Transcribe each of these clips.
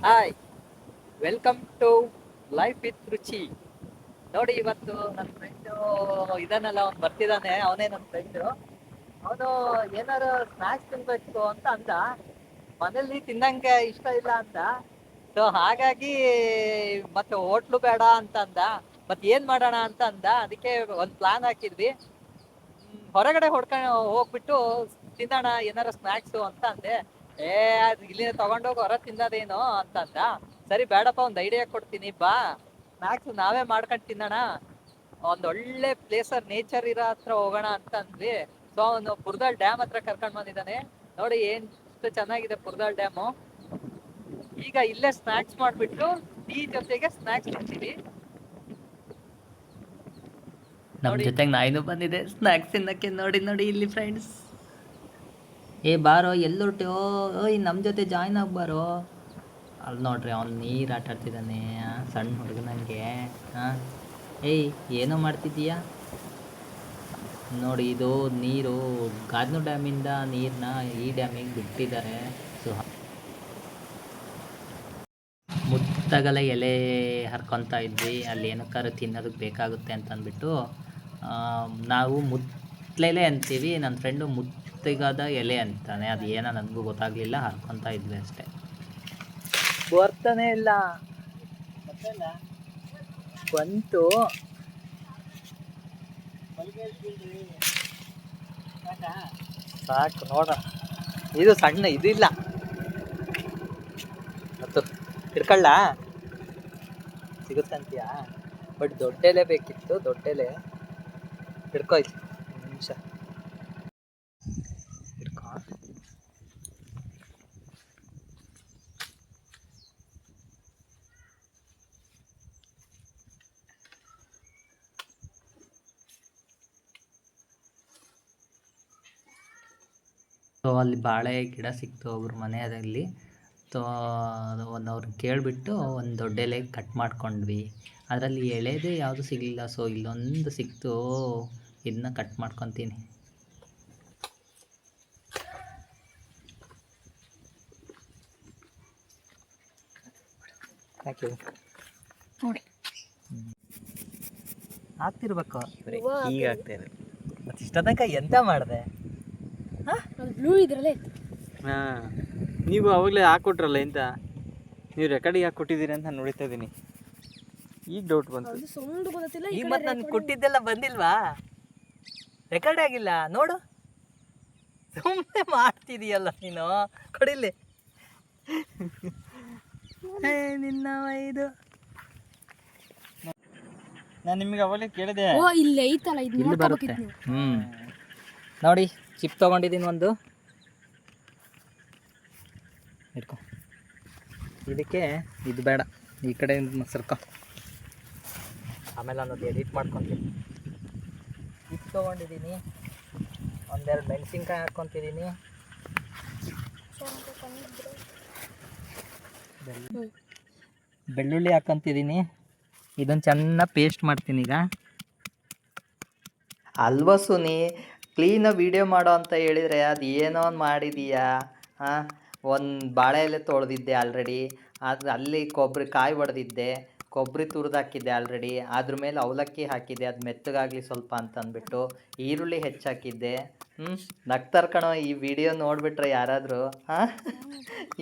Hi, welcome to life with Ruchi. ನೋಡಿ, ಇವತ್ತು ನನ್ನ ಫ್ರೆಂಡು ಇದನ್ನೆಲ್ಲ ಅವ್ನು ಬರ್ತಿದ್ದಾನೆ. ಅವನೇ ನನ್ನ ಫ್ರೆಂಡು. ಅವನು ಏನಾರು ಸ್ನ್ಯಾಕ್ಸ್ ತಿನ್ಬೇಕು ಅಂತ ಅಂದ. ಮನೇಲಿ ತಿನ್ನಂಗೆ ಇಷ್ಟ ಇಲ್ಲ ಅಂತ. ಸೊ ಹಾಗಾಗಿ ಮತ್ತೆ ಹೋಟ್ಲು ಬೇಡ ಅಂತ ಅಂದ. ಮತ್ತೆ ಏನ್ ಮಾಡೋಣ ಅಂತ ಅಂದ. ಅದಕ್ಕೆ ಒಂದು ಪ್ಲಾನ್ ಹಾಕಿದ್ವಿ. ಹೊರಗಡೆ ಹೋಗ್ಬಿಟ್ಟು ತಿನ್ನೋಣ ಏನಾರ ಸ್ನ್ಯಾಕ್ಸು ಅಂತ ಅಂದೆ. ಇಲ್ಲಿ ತಗೊಂಡೋಗಿ ಹೊರ ತಿನ್ನೋದೇನು ಅಂತ ಅಂದ. ಸರಿ ಬೇಡಪ್ಪ, ಒಂದು ಐಡಿಯಾ ಕೊಡ್ತೀನಿ ಬಾ, ಸ್ನ್ಯಾಕ್ಸ್ ನಾವೇ ಮಾಡ್ಕೊಂಡು ತಿನ್ನೋಣ, ಒಂದೊಳ್ಳೆ ಪ್ಲೇಸರ್ ನೇಚರ್ ಇರೋ ಹತ್ರ ಹೋಗೋಣ ಅಂತ ಅಂದ್ವಿ. ಸೊ ಅವನು ಪುರ್ದಾಳ್ ಡ್ಯಾಮ್ ಹತ್ರ ಕರ್ಕೊಂಡ್ ಬಂದಿದ್ದಾನೆ. ನೋಡಿ ಎಷ್ಟು ಚೆನ್ನಾಗಿದೆ ಪುರ್ದಾಳ್ ಡ್ಯಾಮು. ಈಗ ಇಲ್ಲೇ ಸ್ನ್ಯಾಕ್ಸ್ ಮಾಡ್ಬಿಟ್ಟು ಟೀ ಜೊತೆಗೆ ಸ್ನ್ಯಾಕ್ಸ್ ತಿಂತೀವಿ. ನಮ್ಮ ಜೊತೆಗೆ ನಾಯಿನೂ ಬಂದಿದೆ ಸ್ನ್ಯಾಕ್ಸ್ ತಿನ್ನಕ್ಕೆ. ನೋಡಿ ನೋಡಿ ಇಲ್ಲಿ ಫ್ರೆಂಡ್ಸ್. ಬಾರೋ, ಎಲ್ಲೊರ್ಟೋ, ಓಯ್ ನಮ್ಮ ಜೊತೆ ಜಾಯ್ನ್ ಆಗ್ಬಾರೋ. ಅಲ್ಲಿ ನೋಡ್ರಿ, ಅವ್ನು ನೀರು ಆಟ ಆಡ್ತಿದ್ದಾನೆ, ಸಣ್ಣ ಹುಡುಗನಂಗೆ. ಹಾಂ, ಏನೋ ಮಾಡ್ತಿದ್ದೀಯಾ ನೋಡಿ. ಇದು ನೀರು ಗಾದ್ನು ಡ್ಯಾಮಿಂದ ನೀರನ್ನ ಈ ಡ್ಯಾಮಿಗೆ ಬಿಟ್ಟಿದ್ದಾರೆ. ಸೊ ಮುತ್ತಗಲ ಎಲೆ ಹರ್ಕೊತಾ ಇದ್ವಿ, ಅಲ್ಲಿ ಏನಕ್ಕಾರು ತಿನ್ನೋದಕ್ಕೆ ಬೇಕಾಗುತ್ತೆ ಅಂತ ಅಂದ್ಬಿಟ್ಟು ನಾವು ಮುತ್ತಲೆಲೆ ಅಂತೀವಿ. ನನ್ನ ಫ್ರೆಂಡು ಮುತ್ತಿಗದ ಎಲೆ ಅಂತಾನೆ. ಅದು ಏನೋ ನನಗೂ ಗೊತ್ತಾಗಲಿಲ್ಲ, ಹರ್ಕೊತಾ ಇದ್ವಿ ಅಷ್ಟೇ. ಬರ್ತಾನೆ ಇಲ್ಲ ಬಂತು. ಸಾಕು ನೋಡ, ಇದು ಸಣ್ಣ ಇದಿಲ್ಲ. ಮತ್ತು ಹಿಡ್ಕೊಳ್ಳ ಸಿಗುತ್ತಂತೀಯಾ? ಬಟ್ ದೊಡ್ಡೆಲೆ ಬೇಕಿತ್ತು, ದೊಡ್ಡೆಲೆ ಹಿಡ್ಕೋಯ್ತು. ನಿಮಿಷ ಹಿಡ್ಕೊ. ಸೊ ಅಲ್ಲಿ ಬಾಳೆ ಗಿಡ ಸಿಕ್ತು ಒಬ್ರ ಮನೆಯಲ್ಲಿ. ಸೊ ಅವ್ರನ್ನ ಕೇಳಿಬಿಟ್ಟು ಒಂದು ದೊಡ್ಡ ಎಲೆ ಕಟ್ ಮಾಡ್ಕೊಂಡ್ವಿ. ಅದರಲ್ಲಿ ಎಳೆದೇ ಯಾವುದು ಸಿಗಲಿಲ್ಲ. ಸೊ ಇಲ್ಲೊಂದು ಸಿಕ್ತು, ಇದನ್ನ ಕಟ್ ಮಾಡ್ಕೊತೀನಿ. ನೋಡಿ ಆಗ್ತಿರ್ಬೇಕು. ಈಗ ಆಗ್ತಾ ಇದೆ. ಮತ್ತೆ ಇಷ್ಟ ತನಕ ಎಂತ ಮಾಡಿದೆ? ಬ್ಲೂ ಇದ್ರಲ್ಲೇ ಹಾಂ, ನೀವು ಅವಾಗಲೇ ಹಾಕ್ಕೊಟ್ರಲ್ಲ ಎಂತ, ನೀವು ರೆಕಾರ್ಡಿಗೆ ಹಾಕ್ಕೊಟ್ಟಿದ್ದೀರಿ ಅಂತ ನಾನು ನೋಡ್ತಾ ಇದ್ದೀನಿ. ಈಗ ಡೌಟ್ ಬಂತು. ಈಗ ಮತ್ತೆ ನನ್ಗೆ ಕೊಟ್ಟಿದ್ದೆಲ್ಲ ಬಂದಿಲ್ವಾ? ರೆಕಾರ್ಡ್ ಆಗಿಲ್ಲ ನೋಡು. ಸುಮ್ಮನೆ ಮಾಡ್ತಿದೀಯಲ್ಲ ನೀನು. ಕೊಡಿಲ್ಲಿ ನಿನ್ನ ಇದು. ನಾನು ನಿಮಗೆ ಅವಾಗಲೇ ಕೇಳಿದೆ. ಇಲ್ಲಿ ಐತಲ್ಲ, ಇಲ್ಲಿ ಬರುತ್ತೆ. ನೋಡಿ, ಚಿಪ್ ತೊಗೊಂಡಿದ್ದೀನಿ ಒಂದು. ಇಟ್ಕೊ. ಇದಕ್ಕೆ ಇದು ಬೇಡ, ಈ ಕಡೆ ಸರ್ಕೊ. ಆಮೇಲೆ ಅನ್ನೋದು ಎಡಿಟ್ ಮಾಡ್ಕೊತೀನಿ. ಚಿಪ್ ತೊಗೊಂಡಿದ್ದೀನಿ, ಒಂದೆರಡು ಮೆಣಸಿನ್ಕಾಯಿ ಹಾಕ್ಕೊತಿದ್ದೀನಿ, ಬೆಳ್ಳುಳ್ಳಿ ಹಾಕ್ಕೊತಿದ್ದೀನಿ. ಇದನ್ನು ಚೆನ್ನಾಗಿ ಪೇಸ್ಟ್ ಮಾಡ್ತೀನಿ ಈಗ. ಅಲ್ವಾ ಸುನಿ, ಕ್ಲೀನಾಗಿ ವೀಡಿಯೋ ಮಾಡೋ ಅಂತ ಹೇಳಿದರೆ ಅದು ಏನೋ ಒಂದು ಮಾಡಿದೀಯಾ? ಹಾಂ, ಒಂದು ಬಾಳೆ ಎಲೆ ತೊಳೆದಿದ್ದೆ ಆಲ್ರೆಡಿ, ಅದು ಅಲ್ಲಿ ಕೊಬ್ಬರಿ ಕಾಯಿ ಹೊಡೆದಿದ್ದೆ, ಕೊಬ್ಬರಿ ತುರಿದು ಹಾಕಿದ್ದೆ ಆಲ್ರೆಡಿ, ಅದ್ರ ಮೇಲೆ ಅವಲಕ್ಕಿ ಹಾಕಿದ್ದೆ, ಅದು ಮೆತ್ತಗಾಗಲಿ ಸ್ವಲ್ಪ ಅಂತ ಅಂದ್ಬಿಟ್ಟು ಈರುಳ್ಳಿ ಹೆಚ್ಚಾಕಿದ್ದೆ. ನಗ್ತಾರ್ ಕಣೋ ಈ ವಿಡಿಯೋ ನೋಡಿಬಿಟ್ರೆ ಯಾರಾದರೂ. ಹಾಂ,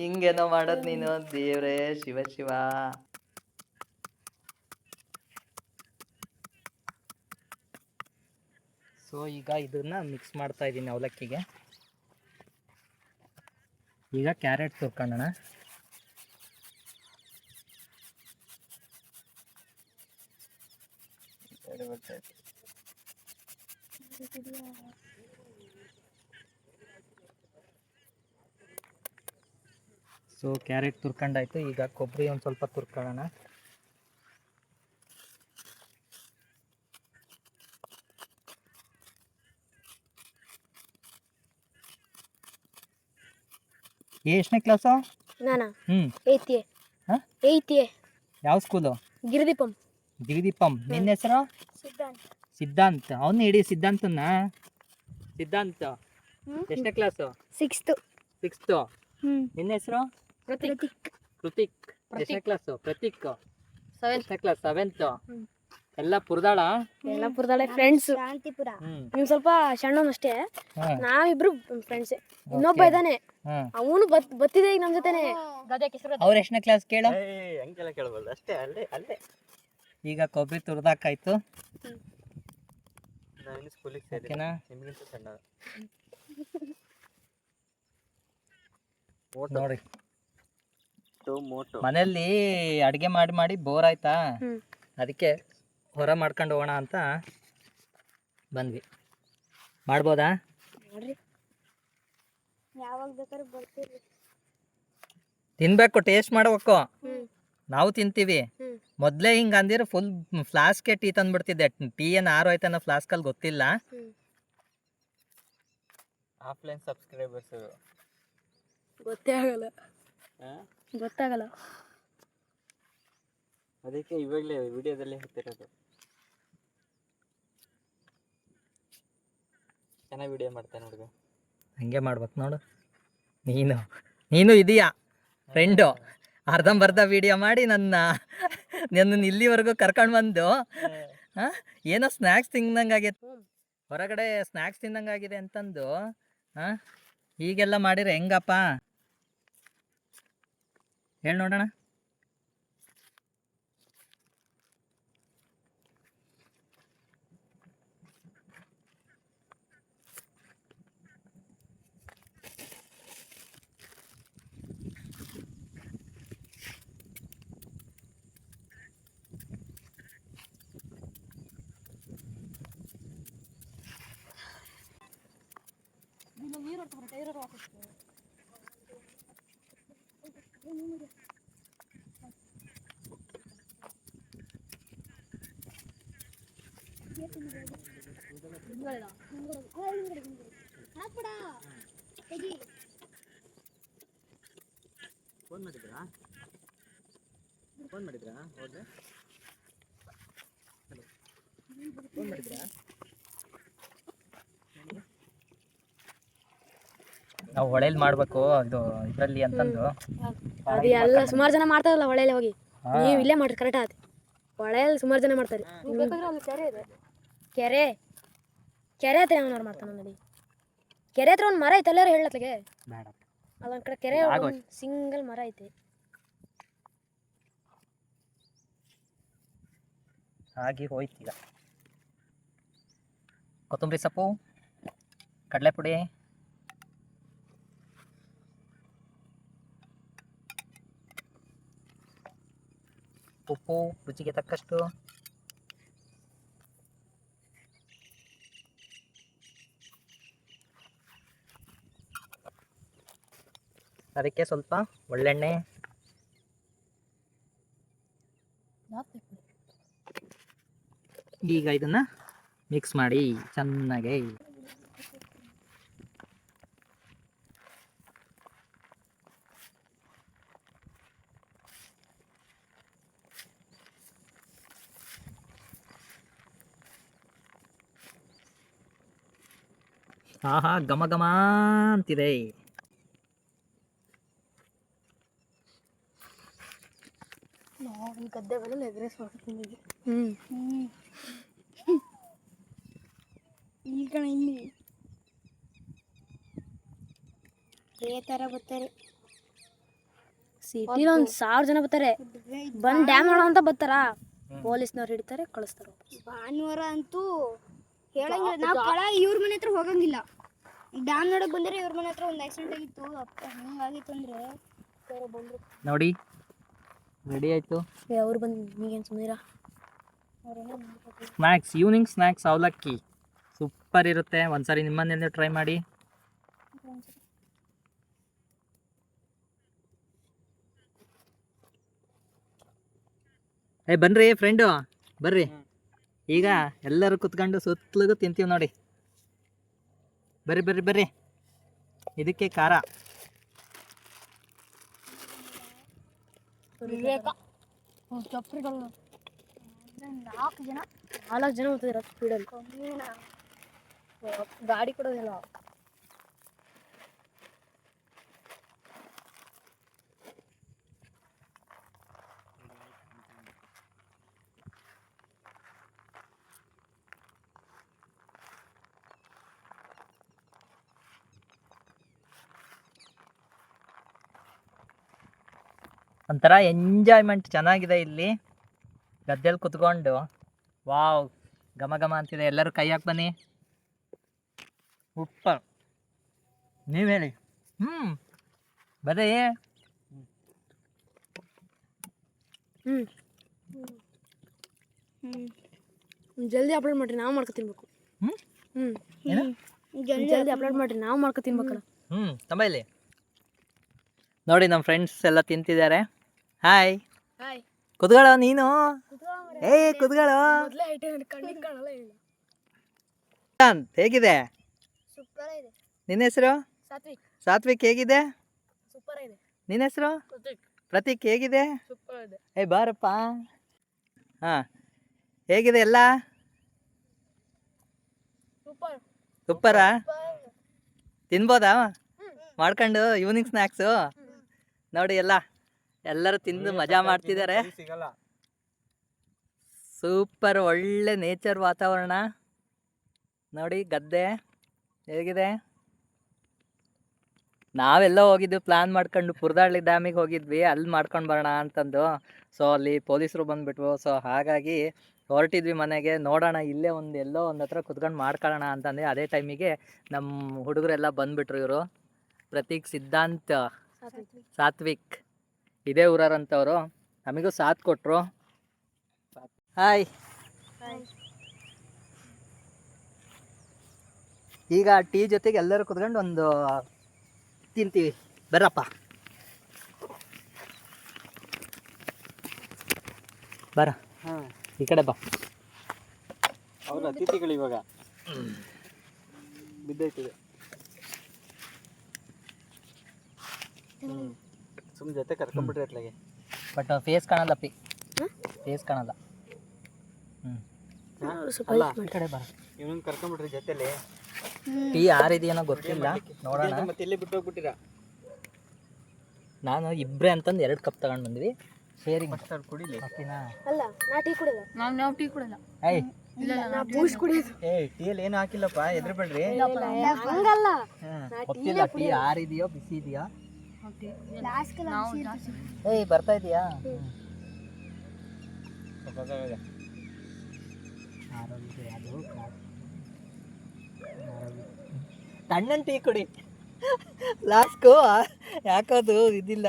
ಹಿಂಗೇನೋ ಮಾಡೋದು ನೀನು. ದೇವ್ರೇ ಶಿವ ಶಿವ. ಸೊ ಈಗ ಇದನ್ನು ಮಿಕ್ಸ್ ಮಾಡ್ತಾ ಇದ್ದೀನಿ ಅವಲಕ್ಕಿಗೆ. ಈಗ ಕ್ಯಾರೆಟ್ ತುರ್ಕೊಳ್ಳೋಣ. ಸೊ ಕ್ಯಾರೆಟ್ ತುರ್ಕೊಂಡಾಯ್ತು. ಈಗ ಕೊಬ್ಬರಿ ಒಂದು ಸ್ವಲ್ಪ ತುರ್ಕೊಳ್ಳೋಣ. ಎಷ್ಟನೇ ಕ್ಲಾಸು? ನಾನಾ? Eighth A. ಯಾವ ಸ್ಕೂಲು? ಗಿರಿದೀಪಂ. ಜಿಗದೀಪಂ. ನಿನ್ನ ಹೆಸರು? ಸಿದ್ಧಾಂತ್. ಅವನು ಇಡೀ ಸಿದ್ಧಾಂತನ. ಸಿದ್ಧಾಂತ ಎಷ್ಟನೇ ಕ್ಲಾಸು? ಸಿಕ್ಸ್ತ್. ನಿನ್ನ ಹೆಸರು? ಪ್ರತೀಕ್. ಕೃತಿಕ್ ಎಷ್ಟನೇ ಕ್ಲಾಸು? ಪ್ರತೀಕ್ ಸೆವೆಂತ್ ಎಷ್ಟನೇ ಕ್ಲಾಸ್? 7th. ಹ್ಮ್. ಎಲ್ಲ ಪುರದಾಳ. ಯಲ್ಲಾಪುರದಲ್ಲೇ ಫ್ರೆಂಡ್ಸ್. ಹ್ಮ್ ನೀವು ಸ್ವಲ್ಪ ಸಣ್ಣವನು ಅಷ್ಟೇ. ಹ್ಮ್. ನಾವಿಬ್ರು ಫ್ರೆಂಡ್ಸ್. ಇನ್ನೊಬ್ಬ Okay. ಇದ್ದಾನೆ, ಹ್ಮ್. ಅವನು ಬತ್ತಿದೆ ಈಗ ನಮ್ಮ ಜೊತೆನೆ. ಅವ್ರ ಎಷ್ಟನೇ ಕ್ಲಾಸ್ ಕೇಳು? ಹಂಗೆಲ್ಲ ಕೇಳ್ಬೋದು, ಅಷ್ಟೇ ಅಲ್ಲೇ ಅಲ್ಲೇ. ಈಗ ಕೊಬ್ಬರಿ ತುರ್ದಾಕಾಯ್ತು. ನಾನು ಸ್ಕೂಲಿಗೆ ಸೇರಿ ಓಕೆನಾ? ನಿಮಗಿಂತ ಸಣ್ಣ. ನೋಡಿ ಮೋಟೋ ಮನೆಯಲ್ಲಿ ಅಡುಗೆ ಮಾಡಿ ಮಾಡಿ ಬೋರ್ ಆಯ್ತಾ, ಹ್ಮ್. ಅದಕ್ಕೆ ಹೊರ ಮಾಡ್ಕೊಂಡು ಹೋಗೋಣ ಅಂತ ಬಂದ್ವಿ. ಮಾಡ್ಬೋದಾ? ನೋಡ್ರಿ, ಯಾವಾಗ ಬೇಕಾದ್ರೂ ಬರ್ತೀರಿ. ತಿನ್ಬೇಕು, ಟೇಸ್ಟ್ ಮಾಡ್ಬೇಕು. ಹ್ಮ್. ನಾವು ತಿಂತೀವಿ. ಹ್ಮ್. ಮೊದಲೇ ಹಿಂಗೆ ಅಂದಿರೋ ಫುಲ್ ಫ್ಲಾಸ್ಕೆ ಟೀ ತಂದ್ಬಿಡ್ತಿದ್ದೆ. ಟೀ ಏನು ಆರು ಆಯ್ತಾನ ಫ್ಲಾಸ್ಕಲ್ಲಿ ಗೊತ್ತಿಲ್ಲ. ಹ್ಮ್. Offline subscribers. ಗೊತ್ತೇ ಆಗಲ್ಲ, ಗೊತ್ತಾಗಲ್ಲ. ಅದಕ್ಕೆ ಇವಾಗಲೇ ವಿಡಿಯೋದಲ್ಲೇ ಹೇಳ್ತಿರೋದು. ಚೆನ್ನಾಗಿ ವಿಡಿಯೋ ಮಾಡ್ತಾನೆ ಹುಡುಗ. ಹಂಗೆ ಮಾಡ್ಬೇಕು ನೋಡು. ನೀನು ಇದೀಯಾ ಫ್ರೆಂಡು, ಅರ್ಧಂಬರ್ಧ ವಿಡಿಯೋ ಮಾಡಿ ನನ್ನನ್ನು ಇಲ್ಲಿವರೆಗೂ ಕರ್ಕೊಂಡು ಬಂದು ಏನೋ ಸ್ನ್ಯಾಕ್ಸ್ ತಿಂದಂಗೆ ಆಗೈತೆ, ಹೊರಗಡೆ ಸ್ನ್ಯಾಕ್ಸ್ ತಿಂದಂಗೆ ಆಗಿದೆ ಅಂತಂದು ಹೀಗೆಲ್ಲ ಮಾಡಿದ್ರೆ ಹೆಂಗಪ್ಪ ಹೇಳಿ ನೋಡೋಣ. ಫೋನ್ ಮಾಡಿದ್ರಾ? ಹೋದ್ರೆ ಫೋನ್ ಮಾಡಿದ್ರಾ? ನಾವು ಹೊಳೇಲಿ ಮಾಡಬೇಕು ಅದು ಇದರಲ್ಲಿ ಅಂತಂದು. ಅದು ಎಲ್ಲ ಸುಮಾರು ಜನ ಮಾಡ್ತಾರಲ್ಲ ಹೊಳೆಯಲ್ಲಿ ಹೋಗಿ. ನೀವು ಇಲ್ಲೇ ಮಾಡ್ರಿ, ಕರೆಕ್ಟ್ ಆಯ್ತು. ಹೊಳೆಯಲ್ಲಿ ಸುಮಾರು ಜನ ಮಾಡ್ತಾರೆ. ಕೆರೆ ಕೆರೆ ಹತ್ರ ಅವನವ್ರು ಮಾಡ್ತಾನೆ ನೋಡಿ. ಕೆರೆ ಹತ್ರ ಒಂದು ಮರ ಐತೆ, ಎಲ್ಲರೂ ಹೇಳತ್ಲಿಗೆ. ಬೇಡ, ಅದೊಂದು ಕಡೆ ಕೆರೆ ಸಿಂಗಲ್ ಮರ ಐತೆ. ಹಾಗೆ ಹೋಯ್ತೀಗ. ಕೊತ್ತಂಬರಿ ಸೊಪ್ಪು, ಕಡಲೆಪುಡಿ, ಉಪ್ಪು ರುಚಿಗೆ ತಕ್ಕಷ್ಟು, ಅದಕ್ಕೆ ಸ್ವಲ್ಪ ಒಳ್ಳೆಣ್ಣೆ, ಈಗ ಇದನ್ನ ಮಿಕ್ಸ್ ಮಾಡಿ ಚೆನ್ನಾಗಿ. ಆಹಾ, ಘಮ ಘಮ ಅಂತಿದೆ. ಗದ್ದೆ ಮೇಲೆ ಎಗ್ರೆಸ್ ಮಾಡ್ತಿದ್ದೀವಿ. ಈಗ ಇಲ್ಲಿ ಥರ ಬರ್ತಾರೆ. ಸಿಟಿಲಿ 1,000 ಜನ ಬರ್ತಾರೆ. ಬಂದು ಡ್ಯಾಮ್ ನೋಡೋ ಅಂತ ಬರ್ತಾರ. ಪೊಲೀಸ್ನವ್ರು ಹಿಡಿತಾರೆ, ಕಳಿಸ್ತಾರೆ. ಭಾನುವಾರ ಅಂತೂ ಹೇಳಂಗಿಲ್ಲ. ನಾವು ಕೆಳಗೆ ಇವ್ರ ಮನೆ ಹತ್ರ ಹೋಗಂಗಿಲ್ಲ. ಡ್ಯಾಮ್ ನೋಡಕ್ ಬಂದರೆ ಇವ್ರ ಮನೆ ಹತ್ರ ಒಂದು ಆಕ್ಸಿಡೆಂಟ್ ಆಗಿತ್ತು. ಅಪ್ಪ ಹಿಂಗಾಗಿತ್ತು ಅಂದರೆ ಬಂದರು ನೋಡಿ, ರೆಡಿ ಆಯ್ತು. ಅವ್ರು ಬಂದು ನೀಗೇನು ಸುಮ್ಮನಿರ. ಸ್ನ್ಯಾಕ್ಸ್, ಈವ್ನಿಂಗ್ ಸ್ನ್ಯಾಕ್ಸ್ ಅವಲಕ್ಕಿ ಸೂಪರ್ ಇರುತ್ತೆ. ಒಂದ್ಸರಿ ನಿಮ್ಮನೇಲಿ ಟ್ರೈ ಮಾಡಿ. ಬನ್ರಿ ಫ್ರೆಂಡು, ಬರ್ರಿ. ಈಗ ಎಲ್ಲರೂ ಕುತ್ಕೊಂಡು ಸುತ್ತಲಿಗೂ ತಿಂತೀವಿ ನೋಡಿ. ಬರ್ರಿ ಬರ್ರಿ ಬರ್ರಿ. ಇದಕ್ಕೆ ಖಾರ, ಚಪ್ರಿಗಳು 4 ಜನ ಹೋಗ್ತಿದ್ರು ಸ್ಪೀಡಲ್ಲಿ. ಗಾಡಿ ಕೊಡೋದಿಲ್ಲ. ಒಂಥರ ಎಂಜಾಯ್ಮೆಂಟ್ ಚೆನ್ನಾಗಿದೆ ಇಲ್ಲಿ ಗದ್ದೆಯಲ್ಲಿ ಕುತ್ಕೊಂಡು. ವಾವ್, ಘಮ ಘಮ ಅಂತಿದೆ. ಎಲ್ಲರೂ ಕೈ ಹಾಕಿ ಬನ್ನಿ. ಉಪ್ಪ ನೀವು ಹೇಳಿ. ಬರೀ ಹ್ಞೂ ಜಲ್ದಿ ಅಪ್ಲೋಡ್ ಮಾಡಿರಿ, ನಾವು ಮಾಡ್ಕೊ ತಿನ್ಬೇಕು. ಹ್ಞೂ ಹ್ಞೂ ಏನು ಜಲ್ದಿ ಅಪ್ಲೋಡ್ ಮಾಡಿರಿ, ನಾವು ಮಾಡ್ಕೊ ತಿನ್ಬೇಕಲ್ಲ. ತಮ್ಮ ಇಲ್ಲಿ ನೋಡಿ, ನಮ್ಮ ಫ್ರೆಂಡ್ಸ್ ಎಲ್ಲ ತಿಂತಿದ್ದಾರೆ. ಹಾಯ್, ಹಾಯ್ ಕುತ್ಕೊಳ್ಳೋ ನೀನು. ಕುತ್ಕೊಳ್ಳೋ. ಮೊದಲೇ ಐಟೆ ಕಣ್ಣಿಗೆ ಕಾಣಲ್ಲ ಇಲ್ಲ. ಹೇಗಿದೆ? ಸೂಪರ್ ಇದೆ. ನಿನ್ನ ಹೆಸರು? ಸಾತ್ವಿಕ್. ಸಾತ್ವಿಕ್ ಹೇಗಿದೆ? ಸೂಪರ್ ಇದೆ. ನಿನ್ನ ಹೆಸರು? ಪ್ರತೀಕ್. ಪ್ರತೀಕ್ ಹೇಗಿದೆ? ಸೂಪರ್ ಇದೆ. ಬಾರಪ್ಪ. ಹಾಂ, ಹೇಗಿದೆ ಎಲ್ಲ? ಸೂಪರ್. ಸೂಪರಾ? ತಿನ್ಬೋದಾ ಮಾಡ್ಕೊಂಡು ಈವ್ನಿಂಗ್ ಸ್ನ್ಯಾಕ್ಸು? ನೋಡಿ ಎಲ್ಲರೂ ತಿಂದು ಮಜಾ ಮಾಡ್ತಿದ್ದಾರೆ. ಸಿಗಲ್ಲ. ಸೂಪರ್, ಒಳ್ಳೆ ನೇಚರ್ ವಾತಾವರಣ ನೋಡಿ. ಗದ್ದೆ ಹೇಗಿದೆ? ನಾವೆಲ್ಲ ಹೋಗಿದ್ವಿ ಪ್ಲ್ಯಾನ್ ಮಾಡ್ಕೊಂಡು, ಪುರದಹಳ್ಳಿ ಡ್ಯಾಮಿಗೆ ಹೋಗಿದ್ವಿ, ಅಲ್ಲಿ ಮಾಡ್ಕೊಂಡು ಬರೋಣ ಅಂತಂದು. ಸೊ ಅಲ್ಲಿ ಪೊಲೀಸರು ಬಂದುಬಿಟ್ವು. ಸೊ ಹಾಗಾಗಿ ಹೊರಟಿದ್ವಿ ಮನೆಗೆ. ನೋಡೋಣ ಇಲ್ಲೇ ಎಲ್ಲೋ ಒಂದು ಹತ್ರ ಕುತ್ಕೊಂಡು ಮಾಡ್ಕೊಳ್ಳೋಣ ಅಂತಂದು. ಅದೇ ಟೈಮಿಗೆ ನಮ್ಮ ಹುಡುಗರೆಲ್ಲ ಬಂದುಬಿಟ್ರು. ಇವರು ಪ್ರತೀಕ್, ಸಿದ್ಧಾಂತ್, ಸಾತ್ವಿಕ್, ಇದೇ ಊರರಂಥವ್ರು. ನಮಗೂ ಸಾಥ್ ಕೊಟ್ಟರು. ಹಾಯ್. ಈಗ ಟೀ ಜೊತೆಗೆ ಎಲ್ಲರೂ ಕುತ್ಕೊಂಡು ಒಂದು ತಿಂತೀವಿ. ಬರಪ್ಪ. ಬರ, ಹಾಂ, ಈ ಕಡೆ ಬಾ. ಅವ್ರ ಅತಿಥಿಗಳು ಇವಾಗ ಬಿದ್ದೈತಿದೆ. ಸುಮ್ಮನೆ ಜೊತೆ ಕರ್ಕೊಂಡ್ಬಿಟ್ರಿ ಅತ್ಲಾಗೆ. ಬಟ್ ಫೇಸ್ ಕಾಣಲ್ಲ ಪಿ, ಫೇಸ್ ಕಾಣಲ್ಲ. ಅಲ್ಲ, ಈ ಕಡೆ ಬರ. ಇವನನ್ನ ಕರ್ಕೊಂಡ್ಬಿಟ್ರಿ ಜೊತೆಲಿ. ಟೀ ಯಾರಿದೆಯೇನೋ ಗೊತ್ತಿಲ್ಲ, ನೋಡೋಣ. ಮತ್ತೆ ಇಲ್ಲೇ ಬಿಟ್ಟು ಹೋಗ್ಬಿಟ್ಟಿರಾ? ನಾನು ಇಬ್ಬರೇ ಅಂತಂದು 2 ಕಪ್ ತಗೊಂಡು ಬಂದ್ವಿ. ಶೇರಿಂಗ್ ಫಸ್ಟ್ ಅವ್ರು ಕುಡಿಲಿ. ಓಕೆನಾ? ಅಲ್ಲ, ನಾ ಟೀ ಕುಡಿಯಲ್ಲ. ನಾವು ಟೀ ಕುಡಿಯಲ್ಲ. ಏಯ್, ನಾ ಬೂಸ್ಟ್ ಕುಡಿಯೋದು. ಟೀಯಲ್ಲಿ ಏನು ಹಾಕಿಲ್ಲಪ್ಪ, ಎದ್ರಬೇಡ್ರಿ. ಹಂಗಲ್ಲ. ಗೊತ್ತಿಲ್ಲ ಟೀ ಯಾರಿದೆಯೋ ಬಿಸಿ ಇದೆಯಾ. ಲಾಸ್ಟ್ ಏಯ್, ಬರ್ತಾ ಇದೆಯಾ? ತಣ್ಣನ್ ಟೀ ಕುಡಿ. ಲಾಸ್ಟು ಯಾಕದು ಇದಿಲ್ಲ.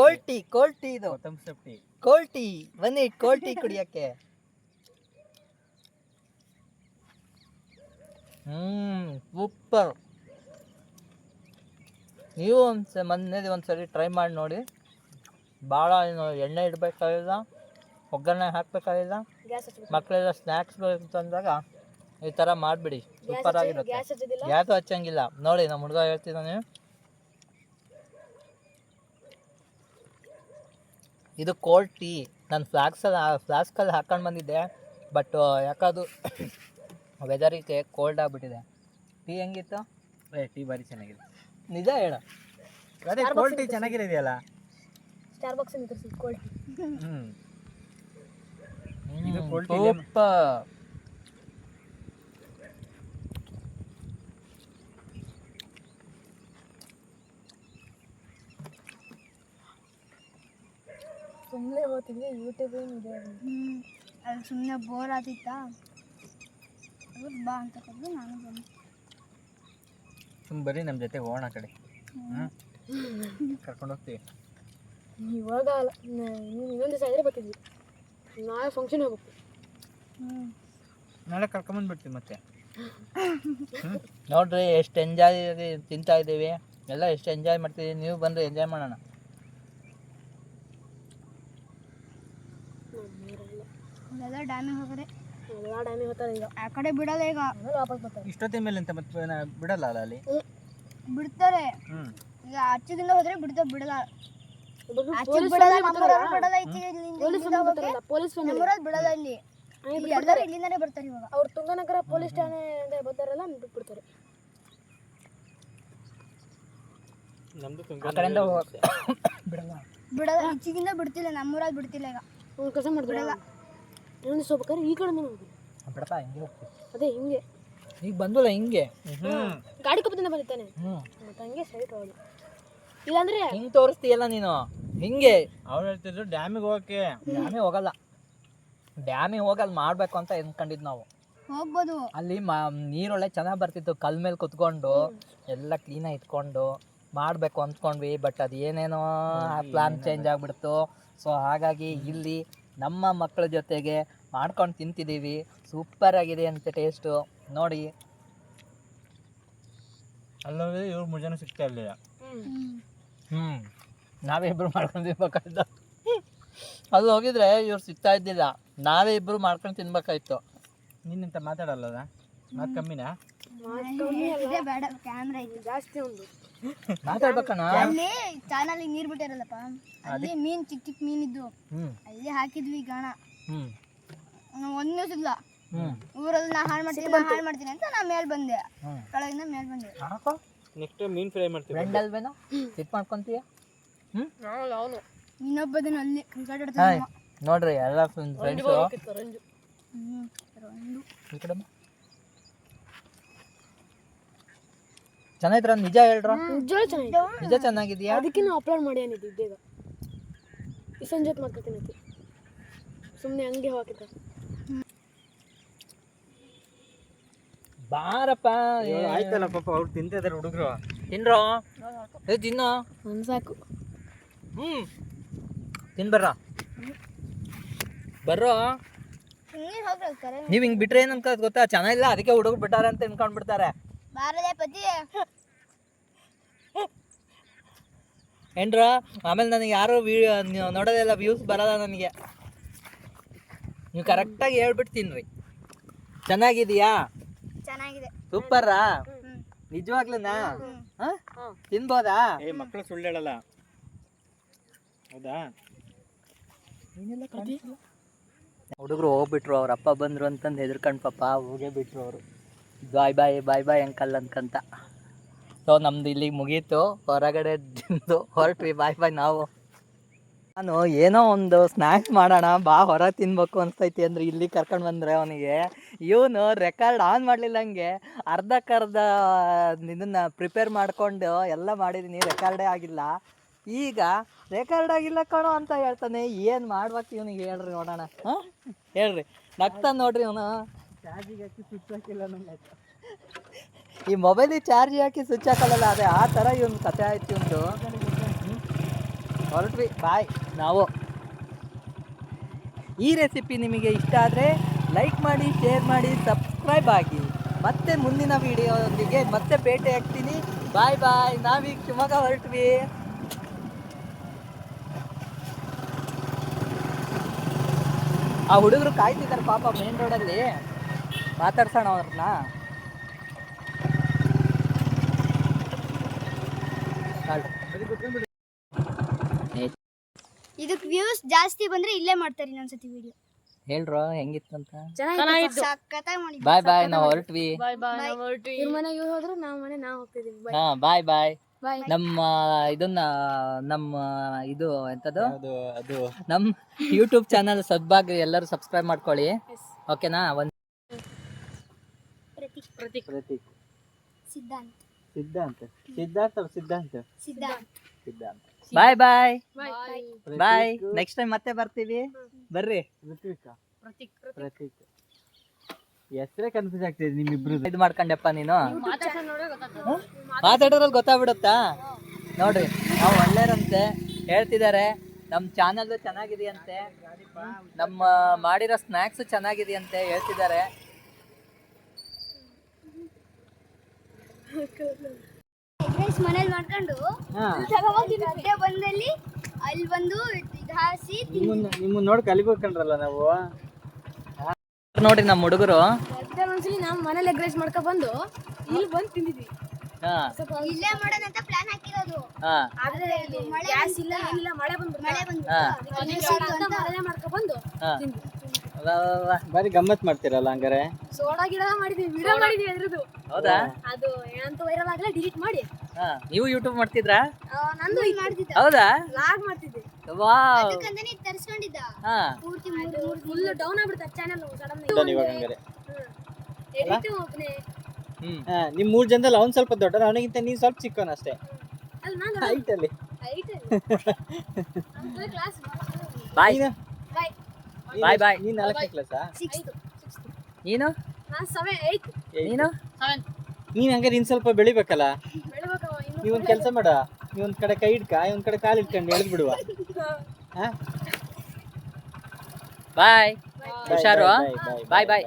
ಕೋಲ್ಡ್ ಟೀ ಇದು. ಕೋಲ್ಡ್ ಟೀ ಬನ್ನಿ, ಕೋಲ್ಡ್ ಟೀ ಕುಡಿಯಕ್ಕೆ. ಸೂಪರ್. ನೀವು ಮನೇಲಿ ಒಂದ್ಸರಿ ಟ್ರೈ ಮಾಡಿ ನೋಡಿ. ಭಾಳ ಎಣ್ಣೆ ಇಡಬೇಕಾಗಿಲ್ಲ, ಒಗ್ಗರಣೆ ಹಾಕಬೇಕಾಗಿಲ್ಲ. ಮಕ್ಕಳೆಲ್ಲ ಸ್ನ್ಯಾಕ್ಸ್ ಅಂತಂದಾಗ ಈ ಥರ ಮಾಡಿಬಿಡಿ, ಸೂಪರ್ ಆಗಿರುತ್ತೆ. ಗ್ಯಾಸು ಹಚ್ಚಂಗಿಲ್ಲ. ನೋಡಿ, ನಮ್ಮ ಹುಡುಗ ಹೇಳ್ತಿದ್ದಾನೆ. ಇದು ಕೋಲ್ಡ್ ಟೀ. ನಾನು ಫ್ಲಾಸ್ಕಲ್ಲಿ ಹಾಕೊಂಡು ಬಂದಿದ್ದೆ, ಬಟ್ ಯಾಕದು ವೆದರಿಗೆ ಕೋಲ್ಡ್ ಆಗಿಬಿಟ್ಟಿದೆ. ಟೀ ಹೆಂಗಿತ್ತು? ಟೀ ಭಾರಿ ಚೆನ್ನಾಗಿದೆ. ನಿಜ ಹೇಳ. ಅದೇ ಕೋಲ್ಡ್ ಟೀ ಚೆನ್ನಾಗಿದೆಯಲ್ಲ. Starbucks cold tea. ಇದು ಕೋಲ್ಡ್ ಟೀ ಸೂಪರ್. ಸುಮ್ಮನೆ ಹೋಗ್ತಿದ್ವಿ, ಯೂಟ್ಯೂಬ್ ಇದೆ. ಅಲ್ಲಿ ಸುಮ್ಮನೆ ಬೋರ್ ಆತಿತ್ತಾ, ಬಾ ಅಂತ ಕರೆದು ನಾನು ಬಂದೆ. ಬರೀ ನಮ್ಮ ಜೊತೆ ಹೋಗೋಣ ಆ ಕಡೆ. ಕರ್ಕೊಂಡು ಹೋಗ್ತೀವಿ. ಇವಾಗ ಅಲ್ಲ, ಇನ್ನೊಂದು ದಿವಸ ಇದ್ರೆ ಬರ್ತಿದ್ವಿ. ನಾಳೆ ಫಂಕ್ಷನ್ ಹೋಗ್ಬೇಕು. ನಾಳೆ ಕರ್ಕೊಂಬಂದ್ಬಿಡ್ತೀವಿ ಮತ್ತೆ. ನೋಡ್ರಿ ಎಷ್ಟು ಎಂಜಾಯ್ ತಿಂತಾ ಇದ್ದೀವಿ, ಎಲ್ಲ ಎಷ್ಟು ಎಂಜಾಯ್ ಮಾಡ್ತೀವಿ. ನೀವು ಬಂದರೆ ಎಂಜಾಯ್ ಮಾಡೋಣ. ಎಲ್ಲ ಡ್ಯಾಮಿಗೆ ಹೋಗೋರೆ. ಎಲ್ಲ ಡ್ಯಾಮಿಗೆ ಹೋಗ್ತಾರೆ ಈಗ. ಆ ಕಡೆ ಬಿಡಲ್ಲ ಈಗ. ವಾಪಸ್ ಬರ್ತಾರೆ. ಇಷ್ಟೊತ್ತಿನ ಮೇಲೆ ಅಂತ ಮತ್ತೆ ಬಿಡಲ್ಲ ಅಲ್ಲ ಅಲ್ಲಿ. ಬಿಡ್ತಾರೆ. ಈಗ ಆಚೆಗಿಂದ ಹೋದ್ರೆ ಬಿಡಲ್ಲ. ಆಚೆಗೆ ಬಿಡಲ್ಲ, ನಮ್ಮೂರವ್ರು ಬಿಡಲ್ಲ. ಪೊಲೀಸ್ ನಮ್ಮೂರಲ್ಲಿ ಬಿಡಲ್ಲ. ಇಲ್ಲಿ ಎಲ್ಲರೂ ಇಲ್ಲಿಂದಾನೆ ಬರ್ತಾರೆ ಇವಾಗ. ಅವ್ರು ತುಂಗನಗರ ಪೊಲೀಸ್ ಠಾಣೆ ಬರ್ತಾರಲ್ಲ, ಬಿಟ್ಬಿಡ್ತಾರೆ. ಆ ಕಡೆಯಿಂದ ಬಿಡಲ್ಲ, ಈಚೆಗಿಂದ ಬಿಡ್ತಿಲ್ಲ. ನಮ್ಮೂರಲ್ಲಿ ಬಿಡ್ತಿಲ್ಲ ಈಗ. ಒಂದು ಕೆಲಸ ಮಾಡ್ಬಿಡಲ್ಲ. ಇನ್ನೊಂದು ದಿವಸ ಹೋಗ್ಬೇಕಾದ್ರೆ ಈ ಕಡೆ ಹೋಗಿ ಬಿಡಪ್ಪ, ಹಿಂಗೆ ಹೋಗ್ತೀವಿ. ಅದೇ ಹಿಂಗೆ ಈಗ ಬಂದಲ್ಲ ಹಿಂಗೆ ಗಾಡಿ ಕಪ್ಪದಿಂದ ಬಂದಿತ್ತಾನೆ. ಮತ್ತೆ ಹಂಗೆ ಸೈಟ್ ಹೋಗಿ. ಇಲ್ಲಾಂದ್ರೆ ಹಿಂಗೆ ತೋರಿಸ್ತೀಯಲ್ಲ ನೀನು. ಹಿಂಗೆ ಅವ್ರು ಹೇಳ್ತಿದ್ರು ಡ್ಯಾಮಿಗೆ ಹೋಗಕ್ಕೆ. ಡ್ಯಾಮಿಗೆ ಹೋಗಲ್ಲ, ಡ್ಯಾಮಿಗೆ ಹೋಗಲ್ಲ ಮಾಡ್ಬೇಕು ಅಂತ ಅನ್ಕೊಂಡಿದ್ ನಾವು. ಹೋಗ್ಬೋದು. ಅಲ್ಲಿ ನೀರೊಳ್ಳೆ ಚೆನ್ನಾಗಿ ಬರ್ತಿತ್ತು, ಕಲ್ ಮೇಲೆ ಕುತ್ಕೊಂಡು ಎಲ್ಲ ಕ್ಲೀನಾಗಿ ಇಟ್ಕೊಂಡು ಮಾಡಬೇಕು ಅಂದ್ಕೊಂಡ್ವಿ. ಬಟ್ ಅದು ಏನೇನೋ ಪ್ಲಾನ್ ಚೇಂಜ್ ಆಗಿಬಿಡ್ತು. ಸೊ ಹಾಗಾಗಿ ಇಲ್ಲಿ ನಮ್ಮ ಮಕ್ಕಳ ಜೊತೆಗೆ ಮಾಡ್ಕೊಂಡು ತಿಂತಿದ್ದೀವಿ. ಸೂಪರ್ ಆಗಿದೆ ಅಂತ ಟೇಸ್ಟು ನೋಡಿ. ಅಲ್ಲೋಗಿ ಇವ್ರು ಮುಂಜಾನೆ ಸಿಗ್ತಾ ಇರಲಿಲ್ಲ. ನಾವೇ ಇಬ್ಬರು ಮಾಡ್ಕೊಂಡು ತಿನ್ಬೇಕಾಯ್ತು. ಅಲ್ಲಿ ಹೋಗಿದ್ರೆ ಇವ್ರು ಸಿಗ್ತಾ ಇದ್ದಿಲ್ಲ, ನಾವೇ ಇಬ್ಬರು ಮಾಡ್ಕೊಂಡು ತಿನ್ಬೇಕಾಯ್ತು. ನಿನ್ನಂತ ಮಾತಾಡಲ್ಲ ಮಾತು ಕಮ್ಮಿನಾ? ಇದೇ ಬೇಡ, ಕ್ಯಾಮ್ರಾ ಇದೆ ಜಾಸ್ತಿ ಒಂದು. ಮಾತಾಡ್ಬೇಕಣ್ಣ. ಅಲ್ಲಿ ಚಾನಲ್ ನೀರ್ ಬಿಟ್ಟಿರಲ್ಲಪ್ಪ, ಅಲ್ಲಿ ಮೀನ್ ಚಿಕ್ಕ ಚಿಕ್ಕ ಮೀನಿದ್ದು ಅಲ್ಲಿ ಹಾಕಿದ್ವಿ ಗಾಣ. ಒಂದ್ ನ್ಯೂಸ್ ಇಲ್ಲ, ಊರಲ್ಲಿ ನಾ ಹಾಳು ಮಾಡ್ತೀನಿ ಅಂತ ನಾ ಮೇಲ್ ಬಂದೆ, ಕೆಳಗಿಂದ ಮೇಲ್ ಬಂದೆ. ನೆಕ್ಸ್ಟ್ ಮೀನ್ ಫ್ರೈ ಮಾಡ್ತೀವಿ. ಫ್ರೆಂಡ್ ಅಲ್ವೇನೋ ಸಿಟ್ ಮಾಡ್ಕೊಂತೀಯ. ಇನ್ನೊಬ್ಬದನ್ನ ಅಲ್ಲಿ ಕ್ರಿಕೆಟ್ ಆಡ್ತಾನೆ. ನೋಡ್ರಿ ಎಲ್ಲ ಫ್ರೆಂಡ್ಸು ಈ ಕಡೆ ಚೆನ್ನಾಗಿದ್ರ? ನಿಜ ಹೇಳ್ರ, ನಿಜ ಚೆನ್ನಾಗಿದ್ಯಾ? ಅದಕ್ಕೆ ನಾವು ಅಪ್ಲೋಡ್ ಮಾಡಿ ಏನಿದ್ದು ಈಗ ಈ ಸಂಜೆ ಮಾಡ್ಕೊತೀನಿ, ಸುಮ್ಮನೆ ಹಂಗೆ ಹಾಕಿದ್ದ. ಬಾರಪ್ಪ. ಆಯ್ತಲ್ಲ ಪಾಪ, ಅವ್ರು ತಿಂತಿದಾರೆ ಹುಡುಗರು. ತಿನ್ರೋ, ತಿನ್ನೋ. ಒಂದು ಸಾಕು. ತಿನ್ಬರ್ರ ಬರ್ರೋ. ನೀವ್ ಹಿಂಗ್ ಬಿಟ್ರೆ ಏನಂತ ಗೊತ್ತಾ, ಚೆನ್ನಾಗಿಲ್ಲ ಅದಕ್ಕೆ ಹುಡುಗರು ಬಿಟ್ಟಾರೆ ಅಂತ ಅನ್ಕೊಂಡ್ಬಿಡ್ತಾರೆ. ಬಾರದೆ ಪತಿ ಏನ್ರ ಆಮೇಲೆ ನನಗೆ ಯಾರು ನೋಡೋದೆಲ್ಲ ವ್ಯೂಸ್ ಬರಲ್ಲ ನನಗೆ. ನೀವು ಕರೆಕ್ಟಾಗಿ ಹೇಳ್ಬಿಟ್ಟು ತಿನ್ರಿ. ಚೆನ್ನಾಗಿದೆಯಾ? ಚೆನ್ನಾಗಿದೆ. ಸೂಪರಾ? ನಿಜವಾಗ್ಲೂನಾ? ತಿನ್ಬೋದಾ? ಮಕ್ಕಳು ಸುಳ್ಳು ಹೇಳಲ್ಲ, ಹೌದಾ? ಹುಡುಗರು ಹೋಗ್ಬಿಟ್ರು, ಅವ್ರ ಅಪ್ಪ ಬಂದ್ರು ಅಂತಂದು ಹೆದರ್ಕೊಂಡು ಪಾಪ ಹೋಗೇ ಬಿಟ್ರು ಅವರು. ಬಾಯ್ ಬಾಯ್ ಬಾಯ್ ಬಾಯ್ ಅಂಕಲ್ ಅನ್ಕಂತ. ಸೊ ನಮ್ದು ಇಲ್ಲಿಗೆ ಮುಗೀತು, ಹೊರಗಡೆ ಹೊರಟ್ವಿ. ಬಾಯ್ ಬಾಯ್. ನಾವು ನಾನು ಏನೋ ಒಂದು ಸ್ನ್ಯಾಕ್ಸ್ ಮಾಡೋಣ ಬಾ ಹೊರಗೆ ತಿನ್ಬೇಕು ಅನ್ಸ್ತೈತಿ ಅಂದ್ರೆ ಇಲ್ಲಿ ಕರ್ಕೊಂಡು ಬಂದರೆ ಅವನಿಗೆ ಇವನು ರೆಕಾರ್ಡ್ ಆನ್ ಮಾಡಲಿಲ್ಲಂಗೆ ಅರ್ಧಕ್ಕರ್ಧ ಇದನ್ನು ಪ್ರಿಪೇರ್ ಮಾಡ್ಕೊಂಡು ಎಲ್ಲ ಮಾಡಿದ್ದೀನಿ, ರೆಕಾರ್ಡೇ ಆಗಿಲ್ಲ. ಈಗ ರೆಕಾರ್ಡ್ ಆಗಿಲ್ಲ ಕಣೋ ಅಂತ ಹೇಳ್ತಾನೆ. ಏನು ಮಾಡ್ಬೇಕು ಇವನಿಗೆ ಹೇಳ್ರಿ ನೋಡೋಣ. ಹಾಂ ಹೇಳ್ರಿ, ನಗ್ತಾನೆ ನೋಡ್ರಿ ಅವನು. ಚಾರ್ಜಿಗೆ ಹಾಕಿ ಸ್ವಿಚ್ ಹಾಕಿಲ್ಲ ನಂಗೆ. ಈ ಮೊಬೈಲಿಗೆ ಚಾರ್ಜ್ ಹಾಕಿ ಸ್ವಿಚ್ ಹಾಕಲ್ಲ, ಅದೇ ಆ ಥರ ಇವನು ಕತೆ ಆಯ್ತು ಒಂದು. ಹೊರಟ್ವಿ, ಬಾಯ್. ನಾವು ಈ ರೆಸಿಪಿ ನಿಮಗೆ ಇಷ್ಟ ಆದರೆ ಲೈಕ್ ಮಾಡಿ, ಶೇರ್ ಮಾಡಿ, ಸಬ್ಸ್ಕ್ರೈಬ್ ಆಗಿ. ಮತ್ತೆ ಮುಂದಿನ ವಿಡಿಯೋದೊಂದಿಗೆ ಮತ್ತೆ ಭೇಟಿ ಆಗ್ತೀನಿ. ಬಾಯ್ ಬಾಯ್. ನಾವೀಗ ಶಿವಮೊಗ್ಗ ಹೊರಟ್ವಿ. ಆ ಹುಡುಗರು ಕಾಯ್ತಿದ್ದಾರೆ ಪಾಪ ಮೇನ್ ರೋಡಲ್ಲಿ. ಮಾತಾಡ್ಸೋಣ ಅವ್ರನ್ನ. ಇದಕ್ಕೆ ವ್ಯೂಸ್ ಜಾಸ್ತಿ ಬಂದ್ರೆ ಇಲ್ಲೇ ಮಾಡ್ತಾರೆ ಇನ್ನೊಂದ್ಸತಿ ವಿಡಿಯೋ. ಹೇಳ್ರೋ ಹೆಂಗಿತ್ತು ಅಂತ. ಸಕ್ಕತ್ತಾಗಿ ಮಾಡಿ. ಬಾಯ್ ಬಾಯ್. ನಾವು ಹೊರಟ್ವಿ. ಇವ್ರ ಮನೆಗೆ ಇವ್ರು ಹೋದ್ರು, ನಾವು ಹೋಗ್ತಿದೀವಿ. ಹಾ ಬಾಯ್ ಬಾಯ್. ಬಾಯ್. ನಮ್ಮ ಇದನ್ನ ನಮ್ಮ ಇದು ಎಂತದು ಅದು ನಮ್ಮ ಯೂಟ್ಯೂಬ್ ಚಾನಲ್ ಸಬ್ಬಾಗಿ ಎಲ್ಲರೂ ಸಬ್ಸ್ಕ್ರೈಬ್ ಮಾಡ್ಕೊಳ್ಳಿ, ಓಕೆನಾ? ಒಂದು ಪ್ರತೀಕ್ ಪ್ರತೀಕ್ ಸಿದ್ಧಾಂತ್ ಸಿದ್ಧಾಂತ ಸಿದ್ಧಾರ್ಥ ಸಿದ್ಧಾಂತ ಸಿದ್ಧಾಂತ್ ಸಿದ್ಧಾಂತ. ಬಾಯ್ ಬಾಯ್ ಬಾಯ್. ಬಾಯ್. ನೆಕ್ಸ್ಟ್ ಟೈಮ್ ಮತ್ತೆ ಬರ್ತೀವಿ, ಬರ್ರಿ. ಪ್ರತೀಕ್ ಹೆಸರೇ ಕನ್ಫ್ಯೂಸ್ ಆಗ್ತಿದೆ ನಿಮ್ಮಿಬ್ರು. ಇದು ಮಾಡ್ಕೊಂಡೆಪ್ಪ ನೀನು. ಮಾತಾಡೋದ್ರಲ್ಲಿ ಗೊತ್ತಾಗ್ಬಿಡುತ್ತಾ? ನೋಡ್ರಿ, ನಾವು ಒಳ್ಳೆಯರಂತೆ ಹೇಳ್ತಿದ್ದಾರೆ. ನಮ್ಮ ಚಾನಲ್ ಚೆನ್ನಾಗಿದೆಯಂತೆ, ನಮ್ಮ ಮಾಡಿರೋ ಸ್ನ್ಯಾಕ್ಸ್ ಚೆನ್ನಾಗಿದೆಯಂತೆ ಹೇಳ್ತಿದ್ದಾರೆ. ಎಗ್ರೆಸ್ ಮನೇಲಿ ಮಾಡ್ಕೊಂಡು ಗದ್ದೆ ಬಂದಲ್ಲಿ ಅಲ್ಲಿ ಬಂದು ಇದು ಹಾಸಿ ನಿಮ್ಮನ್ನ ನೋಡಿ ಕಲಿಬೇಕಂದ್ರಲ್ಲ ನಾವು. ನೋಡ್ರಿ ನಮ್ಮ ಹುಡುಗರು. ಒಂದ್ಸಲಿ ನಾವು ಮನೇಲಿ ಎಗ್ ರೈಸ್ ಮಾಡ್ಕೊ ಬಂದು ಇಲ್ಲಿ ಬಂದು ತಿಂದಿದ್ವಿ. ಇಲ್ಲೇ ಮಾಡೋದಂತ ಪ್ಲಾನ್ ಹಾಕಿರೋದು. ಆದ್ರೆ ಗ್ಯಾಸ್ ಇಲ್ಲ, ಏನಿಲ್ಲ, ಮಳೆ ಬಂದು ಮನೇಲೆ ಮಾಡ್ಕೊ ಬಂದು ತಿಂದ್ವಿ. ಬಾರಿ ಗಮ್ಮತ್ ಮಾಡ್ತೀರಲ್ಲ ಹಂಗಾರೆ. ಸೋಡಾ ಗಿಡ ಮಾಡಿದ್ವಿ, ವಿಡಿಯೋ ಮಾಡಿದ್ವಿ ಅದ್ರದ್ದು. ಹೌದಾ? ಅದು ಏನಂತ ವೈರಲ್ ಆಗಲ್ಲ, ಡಿಲೀಟ್ ಮಾಡಿ. ನೀವು ಯೂಟ್ಯೂಬ್ ಮಾಡ್ತಿದ್ರಾ? ನಂದು ಮಾಡ್ತಿದ್ದ, ಹೌದಾ? ಲಾಗ್ ಮಾಡ್ತಿದ್ದೆ. ವಾವ್. ಅದಕ್ಕಂತಾನೆ ತರಿಸ್ಕೊಂಡಿದ್ದ. ಪೂರ್ತಿ ಫುಲ್ ಡೌನ್ ಆಗ್ಬಿಡ್ತ ಚಾನಲ್ ಸಡನ್ ಇವಾಗ ಹಂಗಾರೆ ಎಡಿಟ್ ಒಬ್ಬನೇ. ನಿಮ್ 3 ಜನದಲ್ಲಿ ಅವ್ನ್ ಸ್ವಲ್ಪ ದೊಡ್ಡ, ಅವನಿಗಿಂತ ನೀನ್ ಸ್ವಲ್ಪ ಚಿಕ್ಕವನ ಅಷ್ಟೇ ಅಲ್ಲ ನಾನು ಹೈಟ್ ಅಲ್ಲಿ. ಕ್ಲಾಸ್ ಬಾಯ್ ನೀನು ಬಾಯ್ ಬಾಯ್ ಬಾಯ್. ನೀನು 4ನೇ ಕ್ಲಾಸಾ? ನೀನು ನಾನು 8 ನೀನು ನೀನು ಹಂಗಾರೆ ಇನ್ನು ಸ್ವಲ್ಪ ಬೆಳಿಬೇಕಲ್ಲ. ಬೆಳಿಬೇಕವ ಇನ್ನು ನೀವೊಂದು ಕೆಲಸ ಮಾಡ, ನೀವೊಂದು ಕಡೆ ಕೈ ಇಡ್ಕ, ಒಂದು ಕಡೆ ಕಾಲು ಇಟ್ಕೊಂಡು ಎಳೆದು ಬಿಡುವ. ಹಾಂ ಬಾಯ್ ಬಾಯ್ ಹುಷಾರು ಬಾಯ್ ಬಾಯ್ ಬಾಯ್ ಬಾಯ್.